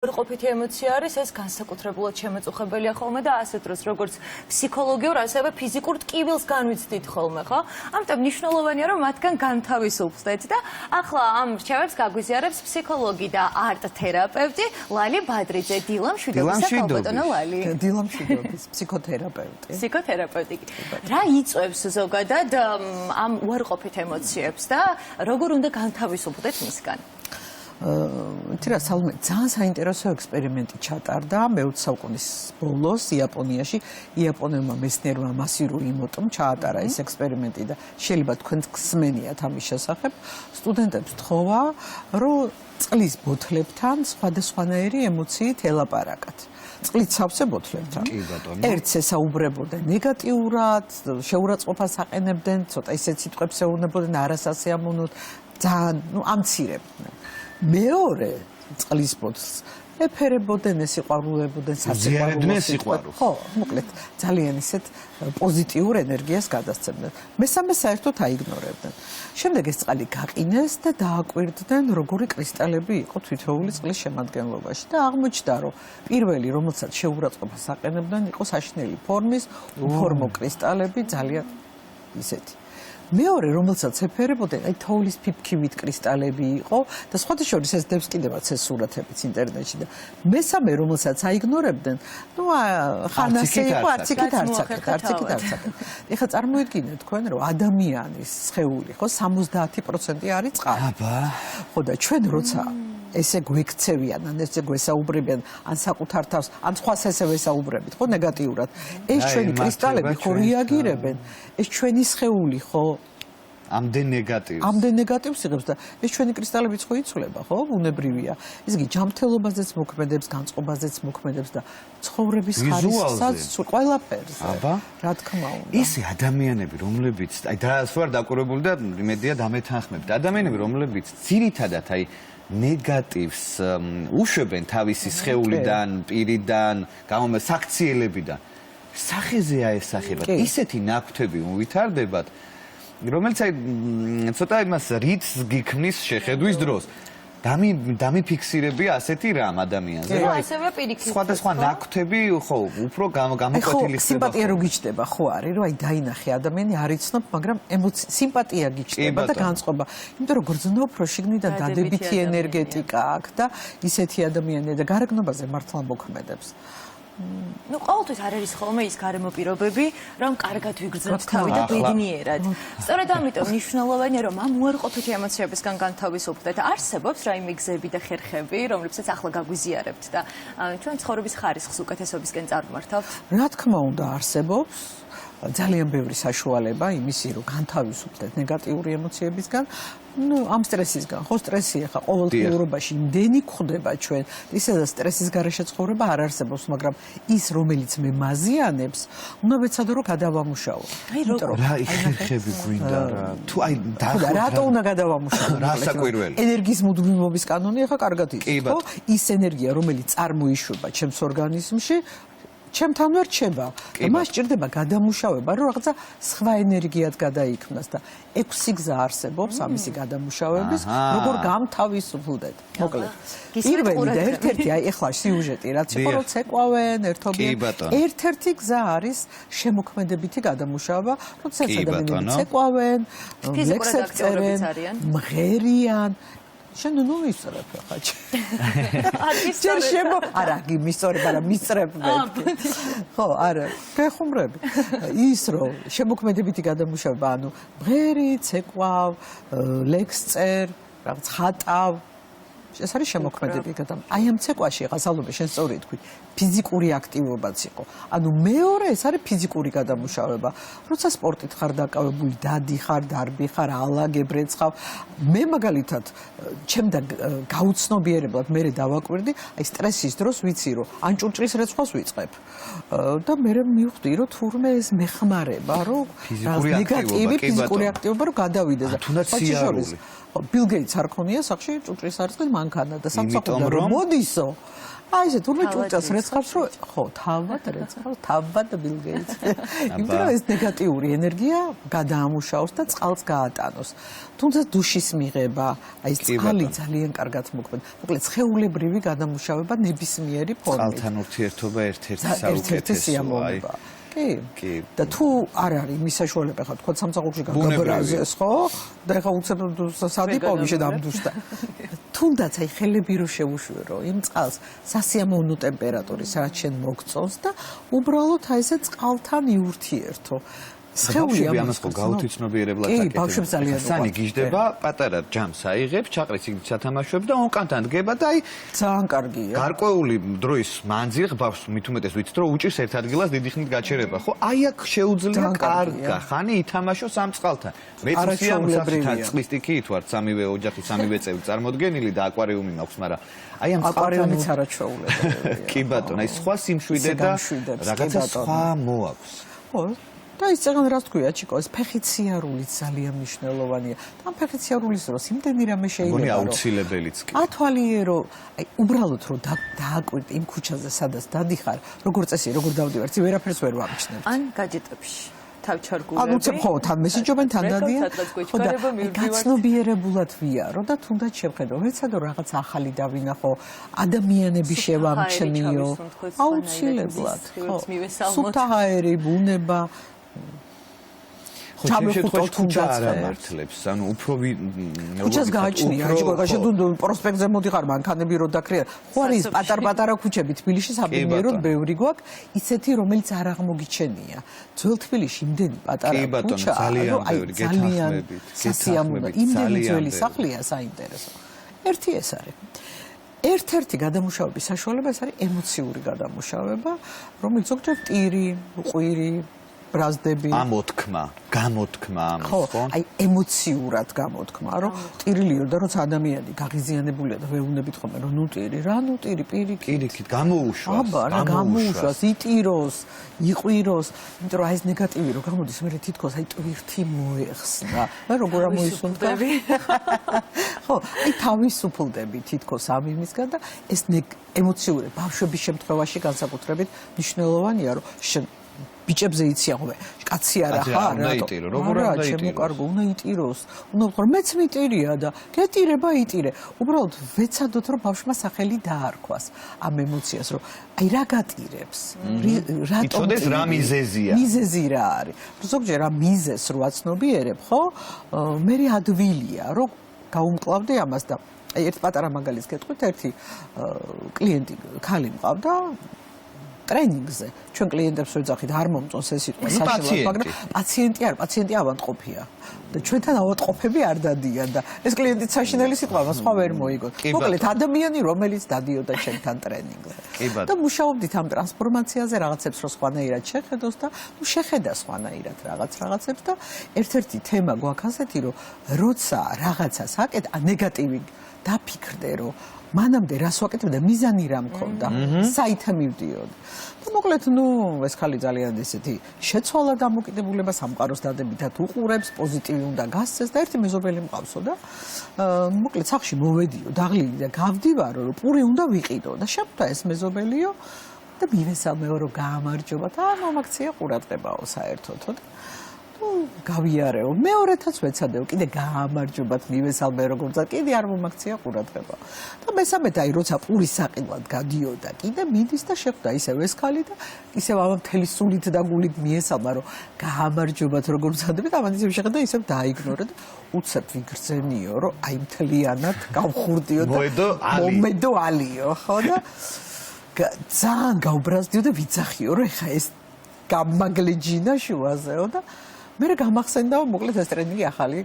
ყოფითი ემოცია არის ეს განსაკუთრებულად შემაწუხებელია ხოლმე და ასე დროს როგორც ფსიქოლოგიურ ასევე ფიზიკურ ტკივილს განვიცდით ხოლმე, ხო? ამიტომ მნიშვნელოვანია რომ მათგან განთავისუფლდეთ და ახლა ამ რჩევებს გაგვიზიარებს ფსიქოლოგი და არტ-თერაპევტი ლალი ბადრიძე. დილა მშვიდობისა ქალბატონო ლალი. დილა მშვიდობის ფსიქოთერაპევტი. ფსიქოთერაპევტი. რა იწვევს ზოგადად ამ უარყოფით ემოციებს და როგორ უნდა განთავისუფლდეთ მისგან? ძალიან საინტერესო ექსპერიმენტი ჩატარდა მე-20 საუკუნის ბოლოს იაპონიაში. იაპონელმა მეცნიერმა მასირო იმოტომ ჩაატარა ეს ექსპერიმენტი და შეიძლება თქვენ გსმენიათ ამის შესახებ. სტუდენტებს თხოვა, რომ წყლის ბოთლებთან სხვადასხვანაირი ემოციით ელაპარაკათ. წყლით სავსე ბოთლებთან. ერთს ესაუბრებოდნენ ნეგატიურად, შეურაცხყოფას აყენებდნენ, ცოტა ისეთ სიტყვებს ეუბნებოდნენ, არასასიამოვნოდ, ძალიან ამცირებდნენ. მეორე წყლის ბოთლს ეფერებოდნენ, ესიყვარულებოდნენ, სასიყვარულო. ხო, მოკლედ, ძალიან ისეთ პოზიტიურ ენერგიას გადასცემდნენ. მესამე საერთოდ აიგნორებდნენ. შემდეგ ეს წყალი გაყინეს და დააკვირდნენ, როგორი კრისტალები იყო თითოეული წყლის შემადგენლობაში და აღმოჩნდა, რომ პირველი, რომელსაც შეურაცხყოფას აყენებდნენ, იყო საშინელი ფორმის უფორმო კრისტალები, ძალიან ისეთი. მეორე, რომელსაც ეფერებოდნენ, აი თოვლის ფიფქივით კრისტალები იყო და სხვადასხვა ეს დევს კიდევაც ეს სურათებიც ინტერნეტში და მესამე, რომელსაც აიგნორებდნენ, ნუ ხანასე იყო არც იქით არც აქეთ. ეხლა წარმოიდგინეთ თქვენ, რომ ადამიანის სხეული ხო 70% არის წყალი. აბა. ხო და ჩვენ როცა ესე გვექცევიან, ან ესე გვესაუბრებიან, ან საკუთარ თავს, ან სხვას ესე ვესაუბრებით, ხო ნეგატიურად. ეს ჩვენი კრისტალები ხო რეაგირებენ, ეს ჩვენი სხეული ხო ამდენ ნეგატივს იღებს და ეს ჩვენი კრისტალებიც ხო იცვლება, ხო? ბუნებრივია. ეს იგი ჯანმრთელობაზეც მოქმედებს, განწყობაზეც მოქმედებს და ცხოვრების ხარისხსაც ყველაფერზე. აბა, რა თქმა უნდა. ისე ადამიანები, რომლებიც აი დაას ვარ დაკვირვებული და იმედია დამეთანხმებთ. ადამიანები, რომლებიც ძირითადად აი ნეგატივს უშვებენ თავისი სხეულიდან, პირიდან, საქციელებიდან. სახეზეა ესახებათ. ისეთი ნაკვთები უვითარდებათ, რომელიც აი ცოტა იმას რითს გიქმნის შეხედვის დროს. დამიფიქსირებია ასეთი რამ ადამიანზე. ასევე პირიქით. სხვადასხვა ნაკვთები ხო უფრო გამოკვეთილი ხდება. სიმპათია რო გიჩნდება ხო არის, რომ აი დაინახე ადამიანი არ იცნობ, მაგრამ სიმპათია გიჩნდება და განწყობა. იმიტომ რომ გრძნობ, რომ შიგნიდან დადებითი ენერგეტიკა აქვს და ისეთი ადამიანია და გარეგნობაზე მართლა მოქმედებს. ნუ ყოველთვის არ არის ხოლმე ის გარემო პირობები, რომ კარგად ვიგრძნობთ თავი და ბედნიერად. სწორედ ამიტომ მნიშვნელოვანია, რომ ამ უარყოფითი ემოციებისგან განთავისუფლდეთ. არსებობს რაიმე გზები და ხერხები, რომლებსაც ახლა გაგვიზიარებთ და ჩვენ ცხოვრების ხარისხს უკეთესობისკენ წარმართავთ? რა თქმა უნდა, არსებობს. ძალიან ბევრი საშუალება იმისი, რომ განთავისუფლდეთ ნეგატიური ემოციებისგან. ნუ ამ სტრესისგან, ხო სტრესი ახლა ყოველდღიურობაში იმდენი გვხვდება ჩვენ, ისედაც სტრესის გარეშე ცხოვრება არ არსებობს, მაგრამ ის რომელიც მე მაზიანებს, უნდა ვეცადო რომ გადავამუშავო. აი როგორ რა ხერხები გვინდა რა. თუ აი რატო უნდა გადავამუშავო? რა საკვირველი? ენერგიის მუდმივობის კანონი ახლა კარგად იცით, ხო? ის ენერგია, რომელიც წარმოიშვება ჩემს ორგანიზმში, ჩემთან ვერ რჩება. მას სჭირდება გადამუშავება, რომ რაღაცა სხვა ენერგიად გადაიქმნას და 6 გზა არსებობს ამისი გადამუშავების, როგორ გამთავისუფლდეთ. მოკლედ. პირველი და ერთ-ერთი აი ეხლა სიუჟეტი რაც იყო, რომ ცეკვავენ, ერთობიან. ერთ-ერთი გზა არის შემოქმედებითი გადამუშავება, როდესაც ადამიანები ცეკვავენ, ლექსებს წერენ, მღერიან. შენ ნუ მისწრებ ხა. არა, მისწრებ, არა, მისწრებ მეთქი. ხო, არა, გეხუმრები. ის რომ შემოქმედებითი გადამუშავება, ანუ მღერი, ცეკვავ, ლექს წერ, რაღაც ხატავ. ეს არის შემოქმედებითი გადამუშავება. აი ამ ცეკვაში ღასალობა შენ სწორი თქვი, ფიზიკური აქტივობაც იყო. ანუ მეორე ეს არის ფიზიკური გადამუშავება. როცა სპორტით ხარ დაკავებული, დადიხარ, დარბიხარ, ალაგებ, რეცხავ. მე მაგალითად ჩემთან გაუცნობიერებლად მე დავაკვირდი, აი სტრესის დროს ვიცი რომ ან ჭურჭლის რეცხვას ვიწყებ. და მე მივხვდი რომ თურმე ეს მეხმარება, რომ ნეგატივი ფიზიკური აქტივობა რომ გადავიდე და თუნდაც სიარული. ბილ გეიტს არ ქონია სახში ჭურჭლის არწყის მანქანა და სამსახურში რომ მოდისო აი ესე თურმე ჭურჭელს რეცხავს რომ ხო თავად რეცხავს თავად ბილ გეიტს იმიტომ რომ ეს ნეგატიური ენერგია გადაამუშავოს და წყალს გაატანოს თუმცა დუშის მიღება აი ეს წყალი ძალიან კარგად მოქმედებს მოკლედ სხეულებრივი გადამუშავება ნებისმიერი ფორმით წყალთან ურთიერთობა ერთ-ერთი სიამოვნებაა კი და თუ არ არის მის საშუალება ხა თქო სამსახურში გაგაბრაზეს ხო და ხა უცებ სადიპოვი შედამდუშდა თუნდაც აი ხელები რო შეუშვერო იმ წყალს სასიამოვნო ტემპერატურის რაც შენ მოგწონს და უბრალოდ აი ესე წყალთან იურთიერთო სხეული ამას ხო გაუთიცნობიერებლად აკეთებს. კი, ბავშვებს ძალიან უყვარს. სანი გიждდება, პატარა ჯამს აიღებს, ჩაყრით იგივე სათამაშოებს და უკანთან დგება და აი ძალიან კარგია. გარკვეული დროის მანძილზე ბავშვს მით უმეტეს ვიცით რომ უჭირს ერთ ადგილას დიდი ხნით გაჩერება, ხო? აი აქ შეუძლია კარგა ხანი ითამაშოს ამ წყალთან. მეც მსახურთან წყლის სტიქით ვარ, სამივე ოჯახი, სამივე წევრი წარმოდგენილი და აკვარიუმი მაქვს, მაგრამ აი ამ აკვარიუმიც არაჩვეულებელია. კი ბატონო, აი სხვა სიმშვიდე და რაღაცა სხვა მოაქვს. ხო და ის წეგან რას თქვია ჩიკო ეს ფეხით სიარული ძალიან მნიშვნელოვანია და ამ ფეხით სიარულის დროს იმდენი რამე შეიძლება რომ აუცილებელიც კი ათვალიერო აი უბრალოდ რომ დააკვირდე იმ ქუჩაზე სადაც დადიხარ როგორ წესი როგორ დავდივარ ცი ვერაფერს ვერ ვამჩნევ ან გაჯეტებში თავჩარგულები ანუ უცებ ხო თან მესიჯობენ თან დადიან ხო და გაცნობიერებულად ვიარო და თუნდაც შევხედო ვეცადო რაღაც ახალი დავინახო ადამიანები შევამჩნიო აუცილებლად ხო სუფთა ჰაერი ბუნება ჩამეხუტოთ თუნდაც მართლებს ანუ უფრო ქუჩას გააჩნია აჭკოგაში თუ პროსპექტზე მოდიხარ მანქანები რო დაკრია ხო არის პატარ-პატარა ქუჩები თბილისში საბედნიეროდ ბევრი გვაქვს ისეთი რომელიც არ აღმოგიჩენია ძველ თბილისში იმდენი პატარა ქუჩა ძალიან ბევრი გეთანხმებით სასიამოვნო იმდენი ძველი სახლია საინტერესო ერთი ეს არის ერთ-ერთი გადამუშავების საშუალება ეს არის ემოციური გადამუშავება რომელიც ზოგჯერ ტირი ყვირი ბრაზდები გამოთქმა ამის ხო აი ემოციურად გამოთქმა რომ ტირილიო და როცა ადამიანი გაღიზიანებულია და ვეუბნებით ხოლმე რომ ნუ ტირი რა ნუ ტირი პირიქით გამოუშვას აბა რა გამოუშვას იტიროს იყვიროს იმიტომ რომ აი ეს ნეგატივი რომ გამოდის მე თითქოს აი ტვირთი მოეხსნა და როგორ ამოისუნთქები ხო აი თავისუფლდები თითქოს ამ იმისგან და ეს ემოციური ბავშვების შემთხვევაში განსაკუთრებით მნიშვნელოვანია რომ ბიჭებზე იციან კაცი არა ხარ რა შემოკარგო უნდა იტიროს უნდა ვთქვა მეც მიტირია და გეტირება იტირე უბრალოდ ვეცადოთ რომ ბავშვმა სახელი დაარქვას ამ ემოციას რომ აი რა გატირებს რატომ იცოდეს რა მიზეზია მიზეზი რა არის ზოგჯერ რა მიზეზს რო აცნობიერებ ხო მე ადვილია რომ გაუმკლავდი ამას და აი ერთ პატარა მაგალითს გეტყვით ერთი კლიენტი ხალი მყავდა ტრენინგზე ჩვენ კლიენტებს ვეძახით არ მომწონს ეს სიტყვა საშინლად მაგრამ პაციენტი ავადმყოფია და ჩვენთან ავადმყოფები არ დადიან და ეს კლიენტიც საშინელი სიტყვა მას სხვა ვერ მოიგოთ მოკლედ ადამიანი რომელიც დადიოდა ჩვენთან ტრენინგზე და მუშაობდით ამ ტრანსფორმაციაზე რაღაცებს რო სხვანაირად შეხედოს და შეხედა სხვანაირად რაღაცებს და ერთ-ერთი თემა გვაქვს ასეთი რომ როცა რაღაცას აკეთებ ნეგატივი დაფიქრდე რომ მანამდე რას ვაკეთებდა მიზანი რა მქონდა საით მივდიოდ და მოკლედ ნუ ეს ხალი ძალიან ესეთი შეცვალა დამოკიდებულება სამყაროს დადებითად უყურებს პოზიტივი უნდა გასცეს და ერთი მეზობელი მყავსო და მოკლედ სახში მოვედიო დაღლილი და გავდივარო რომ პური უნდა ვიყიდო და შემთხვევა ეს მეზობელიო და მივესალმეო რომ გაამარჯობა და მომაქცია ყურადღებაო საერთოდ გავიარეო მეორეთაც ვეცადეო კიდე გაამარჯობათ მივესალმე როგორც და კიდე არ მომაქცია ყურადღება და მესამედ აი როცა პურის საყიდლად გადიოდა კიდე მიდის და შეხვდა ისევ ეს ხალი და ისევ ამ მთელი სულით და გულით მიესალმა რომ გაამარჯობათ როგორც ადები და ამან ისევ შეხედა ისევ დაიგნორა და უცებ ვიგრძენიო რომ აი მთლიანად გავხურდიო და მომედო ალიო ხო და ძალიან გავბრაზდიო და ვიძახიო რომ ეხა ეს გამაგლიჯინა შუაზეო და მე გამახსენდა მოკლედ ეს ტრენინგი ახალი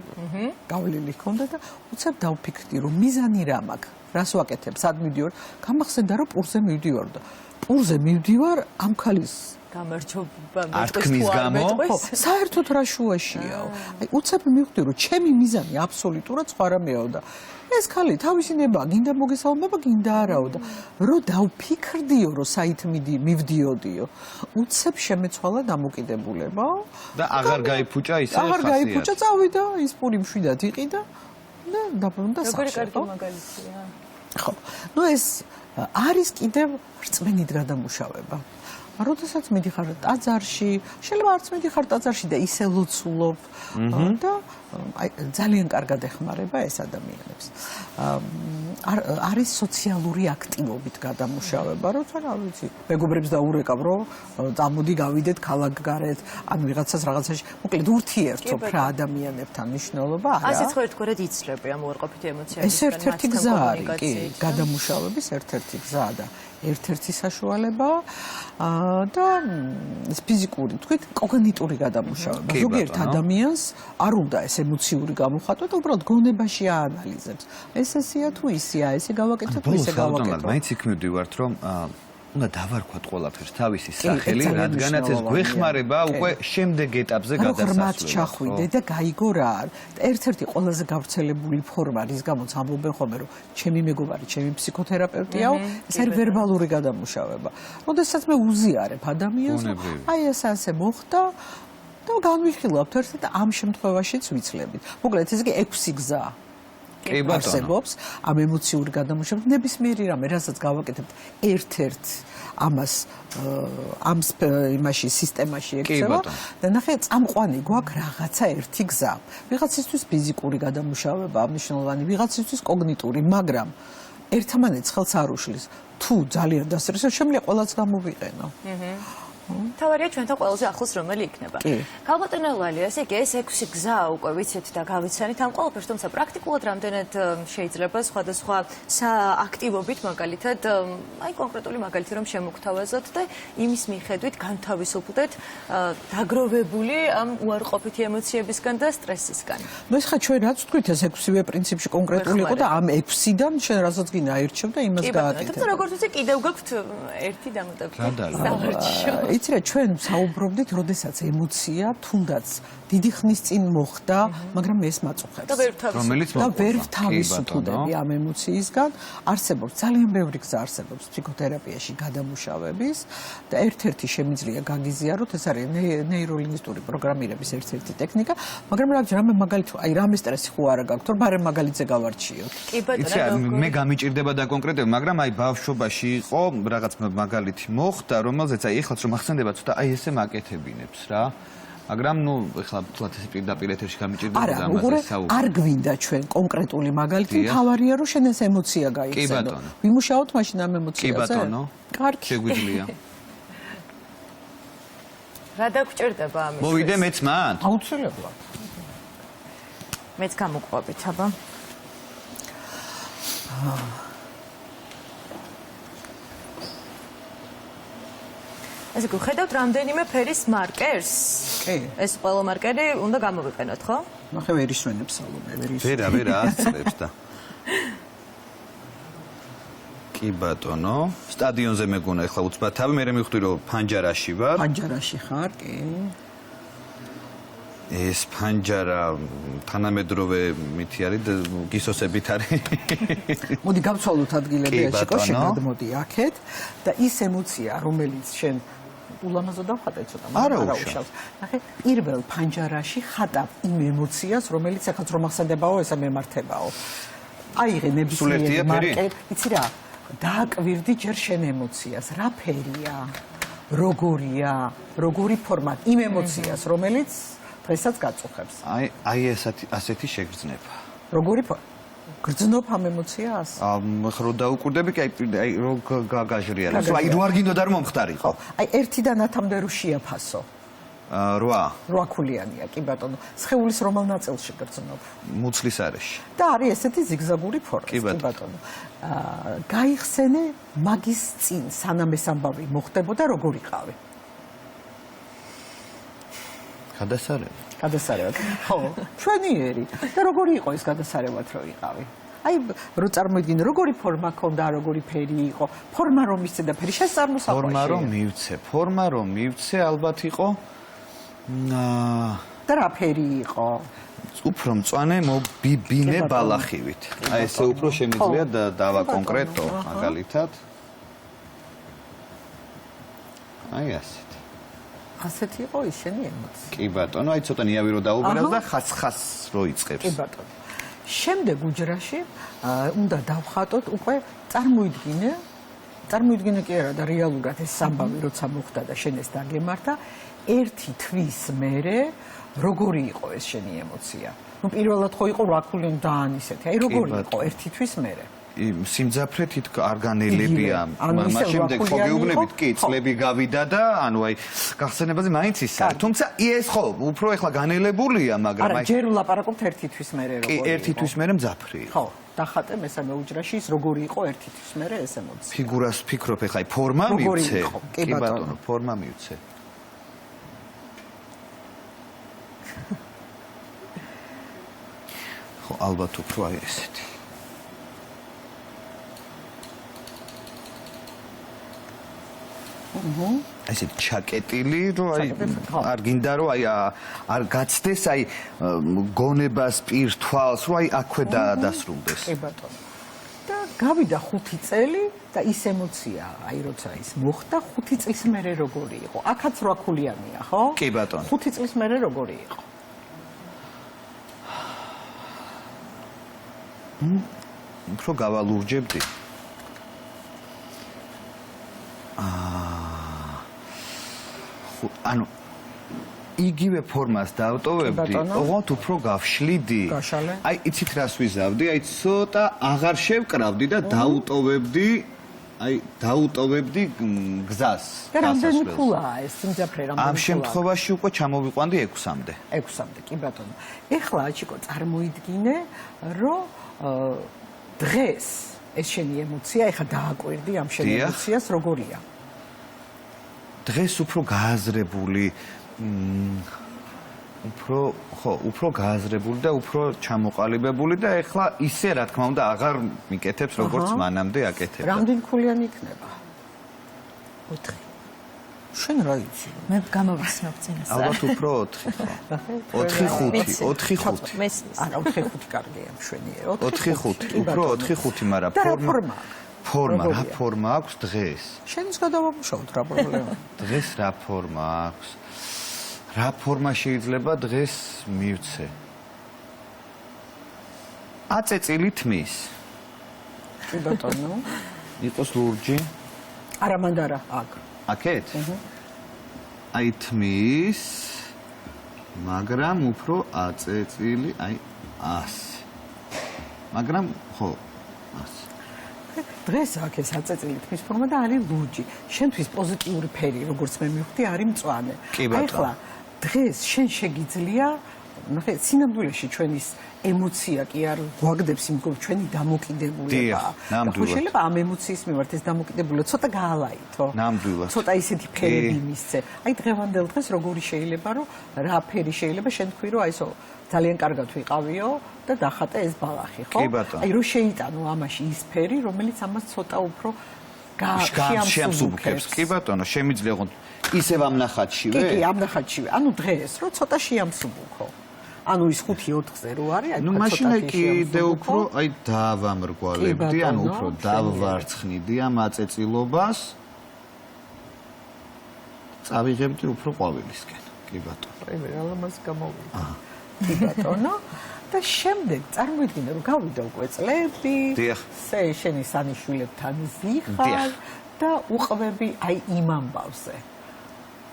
გავლილი ჰქონდა და უცებ დავფიქრდი რომ მიზანი რა მაქვს რას ვაკეთებ სად მივდივარ გამახსენდა რომ პურზე მივდივარ და პურზე მივდივარ ამ ხალის გამარჯობა არტქმის გამო საერთოდ რა შუაშიაო აი უცებ მივხვდი რომ ჩემი მიზანი აბსოლუტურად სხვა რამეაო და ეს ხალი თავისი ნება გინდა მოგესალმება გინდა არაო და რო დავფიქრდიო რომ საით მივდიოდიო უცებ შემეცვალა დამოკიდებულება და აღარ გაიფუჭა ისე აღარ გაიფუჭა წავიდა ის პური მშვიდად იყიდა და დაბრუნდა სახში როგორი კარგი მაგალითია ხო ნუ ეს არის კიდევ რწმენით გადამუშავება. როდესაც მიდიხარ ტაძარში, შეიძლება არც მიდიხარ ტაძარში და ისე ლოცულობ და ძალიან კარგად ეხმარება ეს ადამიანებს. არის სოციალური აქტივობით გადამუშავება, როცა რა ვიცი, მეგობრებს დაურეკავ, რომ წამოდი გავიდეთ ქალაქგარეთ, ან ვიღაცას რაღაცაში, მოკლედ ურთიერთობ რა ადამიანებთან მნიშვნელობა არა. ასეც ხო ერთგვარად იცლები ამ უარყოფითი ემოციების. ეს ერთ-ერთი გზა არის, კი, გადამუშავების ერთ-ერთი გზაა და ერთ-ერთი საშუალება და ფიზიკური, თქვით, კოგნიტური გადამუშავება. ზოგიერთ ადამიანს არ უნდა ეს ემოციური გამოხატვა, უბრალოდ გონებაში აანალიზებს. ეს ესეა თუ ისეა, ესე გავაკეთებ, ისე გავაკეთებ. მაინც იქ მივდივართ, რომ უნდა დავარქვათ ყველაფერს თავისი სახელი, რადგანაც ეს გვეხმარება უკვე შემდეგ ეტაპზე გადასასვლელად. ღრმად ჩახვიდე და გაიგო რა არის. ერთ-ერთი ყველაზე გავრცელებული ფორმა, რის გამოც ამბობენ ხოლმე, რომ ჩემი მეგობარი, ჩემი ფსიქოთერაპევტიაო, ეს არის ვერბალური გადამუშავება. როდესაც მე უზიარებ ადამიანს, აი ეს ასე მოხდა და განვიხილავთ ერთად და ამ შემთხვევაშიც ვიცლებით. მოკლედ ეს კი 6 გზა. კი ბატონო. არსებობს ამ ემოციური გადამუშავება, ნებისმიერი რამე, რასაც გავაკეთებთ ერთ-ერთ ამას ამ იმაში სისტემაში ექცევა და ნახე წამყვანი გვაქვს რაღაცა ერთი გზა. ვიღაცისთვის ფიზიკური გადამუშავება მნიშვნელოვანი, ვიღაცისთვის კოგნიტური, მაგრამ ერთმანეთს ხელს არ უშლის. თუ ძალიან დასწრესო, შემიძლია ყველაც გამოვიყენო. თავარია ჩვენთან ყველაზე ახლოს რომელი იქნება. ქალბატონო ლალია, ესე იგი ეს 6 გზა უკვე ვიცით და გავიცანით ამ ყველაფერს, თუმცა პრაქტიკულად რამდენად შეიძლება სხვადასხვა აქტივობით მაგალითად, აი კონკრეტული მაგალითი რომ შემოგთავაზოთ და იმის მიხედვით განთავისუფლდეთ დაგროვებული ამ უარყოფითი ემოციებისგან და სტრესისგან. ნუ ეს ხა ჩვენ რაც ვთქვით, ეს 6-ვე პრინციპში კონკრეტული იყო და ამ 6-დან შენ რასაც გინდა აირჩევ და იმას გააკეთებ. თუმცა როგორც ვიცი, კიდევ გაქვთ ერთი დამატებული. იცი რა, ჩვენ საუბრობდით, როდესაც ემოცია თუნდაც დიდი ხნის წინ მოხდა, მაგრამ ეს მაწუხებს. და ვერ ვთავისუფლდები ამ ემოციისგან. არსებობს ძალიან ბევრი გზა არსებობს ფსიქოთერაპიაში გადამუშავების და ერთ-ერთი შემიძლია გაგიზიაროთ, ეს არის ნეიროლინგვისტური პროგრამირების ერთ-ერთი ტექნიკა, მაგრამ რამე მაგალითი, აი რამე სტრესი ხო არა გაქვთ, რომ ბარემ მაგალითზე გავარჩიოთ. კი ბატონო, მე გამიჭირდება და კონკრეტულად, მაგრამ აი ბავშვობაში იყო რაღაც მაგალითი მოხდა, რომელზეც აი ეხლაც რომ ახსენდება ცოტა აი ესე მაკეთებინებს რა. მაგრამ ნუ ეხლა თულად ეს პირდაპირ ეთერში გამიჭირდება და ამაზე საუბარი. არ გვინდა ჩვენ კონკრეტული მაგალითი, თავარია რომ შენ ეს ემოცია გაიხსენო. ვიმუშაოთ მაშინ ამ ემოციაზე? კი ბატონო. კარგი. შეგვიძლია. რა დაგჭირდება ამის? მოვიდე მეც მან? აუცილებლად. მეც გამოყვებით, აბა. ესე იგი, ხედავთ რამდენიმე ფერის მარკერს? კი. ეს ყველა მარკერი უნდა გამოვიყენოთ, ხო? ნახე ვერ ისვენებს სალომე, ვერ ისვენებს. ვერა ასწრებს და. კი ბატონო, სტადიონზე მეგონა ეხლა უცბად თავი, მე მივხვდი რომ ფანჯარაში ვარ. ფანჯარაში ხარ, კი. ეს ფანჯარა თანამედროვე მითი არის და გისოსებით არის. მოდი გავცვალოთ ადგილები ეშიკო, შეგადმოდი აქეთ და ის ემოცია, რომელიც შენ ულამაზო დავხატე ცოტა, მაგრამ არა უშავს. ნახე, პირველ ფანჯარაში ხატავ იმ ემოციას, რომელიც ახაც რომ ახსენდებაო, ესა მემართებაო. აიღე ნებისმიერი მარკერი, იცი რა, დააკვირდი ჯერ შენ ემოციას, რა ფერია, როგორია, როგორი ფორმა, იმ ემოციას, რომელიც დღესაც გაწუხებს. აი ასეთი შეგრძნება. როგორი გრძნობ ამ ემოციას? ხო რო დაუკვირდები, აი რო გაგაჟრიალე. აი რო არ გინდოდა რომ მომხდარიყო. აი 1-დან 10-მდე რო შეაფასო. 8. 8 ქულიანია, კი ბატონო. სხეულის რომელ ნაწილში გრძნობ? მუცლის არეში. და არის ესეთი ზიგზაგური ფორმა, კი ბატონო. გაიხსენე მაგის წინ, სანამ ეს ამბავი მოხდებოდა, როგორ იყავი? გადასარევად. ხო, ჩვენიერი. და როგორი იყო ეს გადასარევად რო იყავი? აი, რო წარმოიდგინე, როგორი ფორმა ქონდა, როგორი ფერი იყო, ფორმა რომ მისცე და ფერი შესწარმოსაყვანია. ფორმა რომ მივცე, ალბათ იყო და რა ფერი იყო? უფრო მწვანე მობიბინე ბალახივით. აი ესე უფრო შემიძლია დავაკონკრეტო მაგალითად. აი ასე. ასეთი იყო ის შენი ემოცია. კი ბატონო, აი ცოტა ნიავი რო დაუბერავს და ხას რო იწყებს. კი ბატონო. შემდეგ უჯრაში უნდა დავხატოთ უკვე წარმოიდგინე წარმოიდგინე კი არა და რეალურად ეს სამბავი როცა მოხდა და შენ ეს დაგემართა, ერთი თვის მერე როგორი იყო ეს შენი ემოცია? ნუ პირველად ხო იყო რაკულენ დაან ისეთი. აი როგორი იყო ერთი თვის მერე? სიმძაფრე თითქ არ განელებია. მას შემდეგ ხო გეუბნებით კი წლები გავიდა და ანუ აი გახსენებაზე მაინც ის არის. თუმცა ეს ხო უფრო ეხლა განელებულია, მაგრამ აი ჯერ ვლაპარაკობთ ერთი თვის მერე როგორი იყო. კი ერთი თვის მერე მძაფრი იყო. ხო, დახატე მესამე უჯრაში ის როგორი იყო ერთი თვის მერე ეს ემოცია. ფიგურას ვფიქრობ ეხლა აი ფორმა მივცე. კი ბატონო, ფორმა მივცე. ხო, ალბათ უფრო აი ესეთი. ესე ჩაკეტილი, რომ აი არ გინდა რომ აი არ გაცდეს აი გონებას პირ თვალს, რომ აი აქვე დაასრულდეს. კი ბატონო. და გავიდა 5 წელი და ის ემოცია, აი როცა ის მოხდა 5 წლის მერე როგორი იყო? აქაც 8 ქულიანია, ხო? კი ბატონო. 5 წლის მერე როგორი იყო? უფრო გავალურჯებდი. ანუ იგივე ფორმას დავტოვებდი, ოღონდ უფრო გავშლიდი. აი, იცით რას ვიზავდი? აი, ცოტა აღარ შევკრავდი და დაუტოვებდი გზას. და რამდენი ფულაა ეს სიმძაფრე რამდენი? ამ შემთხვევაში უკვე ჩამოვიყვანდი 6-მდე. 6-მდე, კი ბატონო. ეხლა აჩიკო წარმოიდგინე, რომ დღეს ეს შენი ემოცია, ეხლა დააკვირდი ამ შენი ემოციას როგორია? დღეს უფრო გააზრებული, უფრო გააზრებული და უფრო ჩამოყალიბებული და ეხლა ისე რა თქმა უნდა აღარ მიკეთებს როგორც მანამდე აკეთებდა. რამდენი ქულიანი იქნება? 4. შენ რა იცი? მე გამოვიცნობ წინასწარ. ალბათ უფრო 4. 4-5. არა 4-5 კარგია მშვენიერ. 4-5, უფრო 4-5, მაგრამ რა ფორმა აქვს დღეს? შენს გადავამუშავოთ რა პრობლემა. დღეს რა ფორმა აქვს? რა ფორმა შეიძლება დღეს მივცე? აწეწილი თმის. კი ბატონო. იყოს ლურჯი? არა მანდარა, აქ. აქეთ? აი თმის, მაგრამ უფრო აწეწილი, აი ასე. მაგრამ ხო, ასე. დღეს აქ ეს აწეწილი თმის ფორმა და არის ლურჯი. შენთვის პოზიტიური ფერი, როგორც მე მივხვდი, არის მწვანე. ახლა დღეს შენ შეგიძლია, ნახე, სინამდვილეში ჩვენის ემოცია კი არ გვაგდებს იმ ჩვენი დამოკიდებულება. ნამდვილად. შეიძლება ამ ემოციის მიმართ ეს დამოკიდებულება ცოტა გაალაითო. ნამდვილად. ცოტა ისეთი ფერები მისცე. აი დღევანდელ დღეს როგორი შეიძლება რომ რა ფერი შეიძლება შენ თქვი რომ აი ესო ძალიან კარგად ვიყავიო და დახატე ეს ბალახი, ხო? აი რომ შეიტანო ამაში ის ფერი, რომელიც ამას ცოტა უფრო შეამსუბუქებს. კი ბატონო, შემიძლია ოღონდ ისევ ამ ნახატშივე? კი, ამ ნახატშივე. ანუ დღეს რომ ცოტა შეამსუბუქო. ანუ ის 5-4-ზე რო არის, აი ნუ მაშინ კიდე უფრო აი დავამრგვალებდი, ანუ უფრო დავვარცხნიდი ამ აწეწილობას. წავიღებდი უფრო ყვავილისკენ. კი ბატონო. აი მე ალამას გამოვიდა. კი ბატონო. და შემდეგ წარმოიდგინე რომ გავიდა უკვე წლები, შენი სანიშვილებთან ზიხარ და უყვები აი იმ ამბავზე.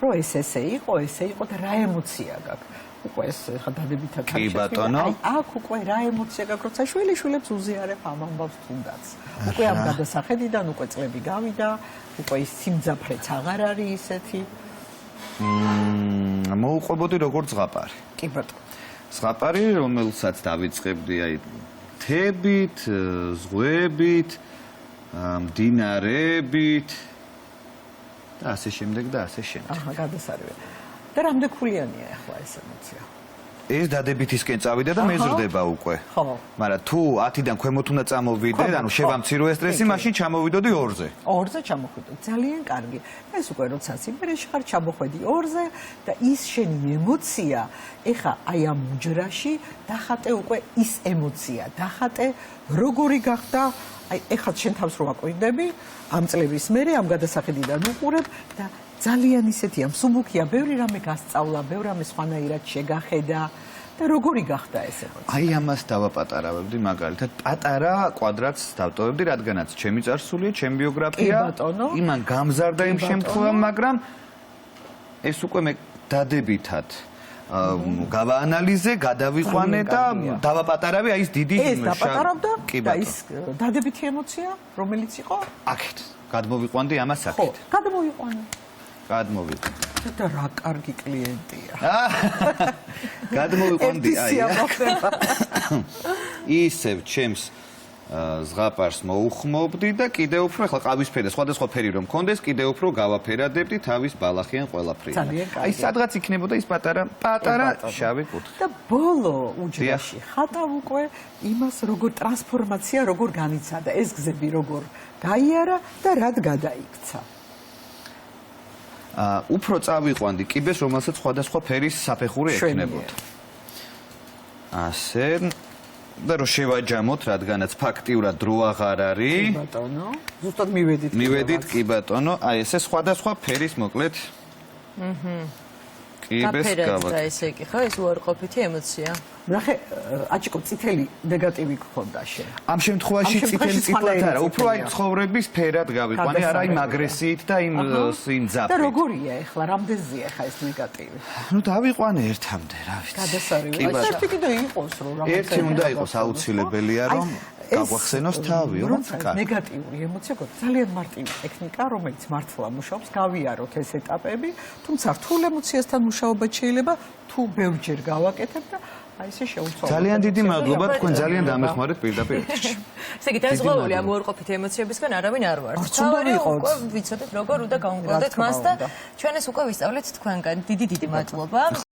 რომ ესე იყო და რა ემოცია გაქვს? უკვე ეს ხა დადებითად კი ბატონო. აი აქ უკვე რა ემოცია გაქვს, როცა შვილიშვილებს უზიარებ ამ ამბავს თუნდაც. უკვე ამ გადასახედიდან უკვე წლები გავიდა, უკვე ის სიმძაფრეც აღარ არის ისეთი. მოუყვებოდი როგორც ზღაპარი. კი ბატონო. ზღაპარი, რომელსაც დავიწყებდი აი თებით, ზღვებით, მდინარეებით და ასე შემდეგ და ასე შემდეგ. აჰა, გადასარევი. და რამდენი ქულიანია ახლა ეს ემოცია? ეს დადებითისკენ წავიდა და მეზრდება უკვე. ხო. მაგრამ თუ 10-დან ქვემოთ უნდა წამოვიდე, ანუ შევამცირო ეს სტრესი, მაშინ ჩამოვიდოდი 2-ზე. 2-ზე ჩამოხვიდო. ძალიან კარგი. ეს უკვე როცა სიმღერაში ხარ, ჩამოხვედი 2-ზე და ის შენი ემოცია, ეხა აი ამ უჯრაში დახატე უკვე ის ემოცია, დახატე როგორი გახდა, აი ეხა შენ თავს რო აკვირდები, ამ წლების მერე ამ გადასახედიდან უყურებ და ძალიან ისეთია მსუბუქია, ბევრი რამე გასწავლა, ბევრი რამე სხვანაირად შეგახედა და როგორი გახდა ეს ემოცია? აი ამას დავაპატარავებდი მაგალითად პატარა კვადრატს დავტოვებდი, რადგანაც ჩემი წარსულია, ჩემი ბიოგრაფია, კი, ბატონო. იმან გამზარდა იმ ბატონო. შემთხვევაში, მაგრამ ეს უკვე მე დადებითად გავაანალიზე, გადავიყვანე და კარგია. დავაპატარავე აი ეს დიდი ეს დაპატარავდა კი და ბატონო. ის დადებითი ემოცია, რომელიც იყო? აქეთ გადმოვიყვანდი ამას ხო, აქეთ. გადმოვიყვანე. გადმოვიყვანე. და რა კარგი კლიენტია. გადმოვიყვანდი აი მოხდება. ისევ ჩემს ზღაპარს მოუხმობდი და კიდევ უფრო ახლა ყავისფერი სხვადასხვა ფერი რომ მქონდეს, კიდევ უფრო გავაფერადებდი თავის ბალახიან ყველაფრით. ძალიან კარგი. აი სადღაც იქნებოდა ის პატარა შავი კუთხე. და ბოლო უჯრაში ხატავ უკვე იმას როგორ ტრანსფორმაცია როგორ განიცადა, ეს გზები როგორ გაიარა და რად გადაიქცა. უფრო წავიყვანდი კიბეს, რომელსაც სხვადასხვა ფერის საფეხური ექნებოდა. ასე და რო შევაჯამოთ, რადგანაც ფაქტიურად დრო აღარ არის. კი ბატონო, ზუსტად მივედით. მივედით კი ბატონო, აი ესე სხვადასხვა ფერის მოკლედ. კიბეს გაფერდა ესე კი ხო ეს უარყოფითი ემოცია. ნახე, აჭიკო წითელი ნეგატივი გქონდა შენ. ამ შემთხვევაში წითელი წითლად არა, უფრო აი წითელია. ცხოვრების ფერად გავიყვანე, არა იმ აგრესიით და იმ და როგორია ეხლა, რამდენზეა ეხლა ეს ნეგატივი? ნუ დავიყვანე ერთამდე, რა ვიცი. გადასარევი. კი აი ბატონო. ერთი კიდე იყოს რომ რაღაც ერთი უნდა იყოს აუცილებელია რომ გაგვახსენოს თავიო, როცა კარგი. ნეგატიური ემოცია გქონდა, ძალიან მარტივი ტექნიკა, რომელიც მართლა მუშაობს, გავიაროთ ეს ეტაპები, თუმცა რთულ ემოციასთან მუშაობა შეიძლება თუ ბევრჯერ გავაკეთებ და აი ესე შეუცვალო. ძალიან დიდი მადლობა, თქვენ ძალიან დამეხმარეთ პირდაპირ ეთერში. ესე იგი დასწავლული ამ უარყოფითი ემოციებისგან არავინ არ ვარ. არც უნდა ვიყოთ. უკვე ვიცოდეთ როგორ უნდა გავუმკლავდეთ რა თქმა მას და უნდა. ჩვენ ეს უკვე ვისწავლეთ თქვენგან. დიდი მადლობა.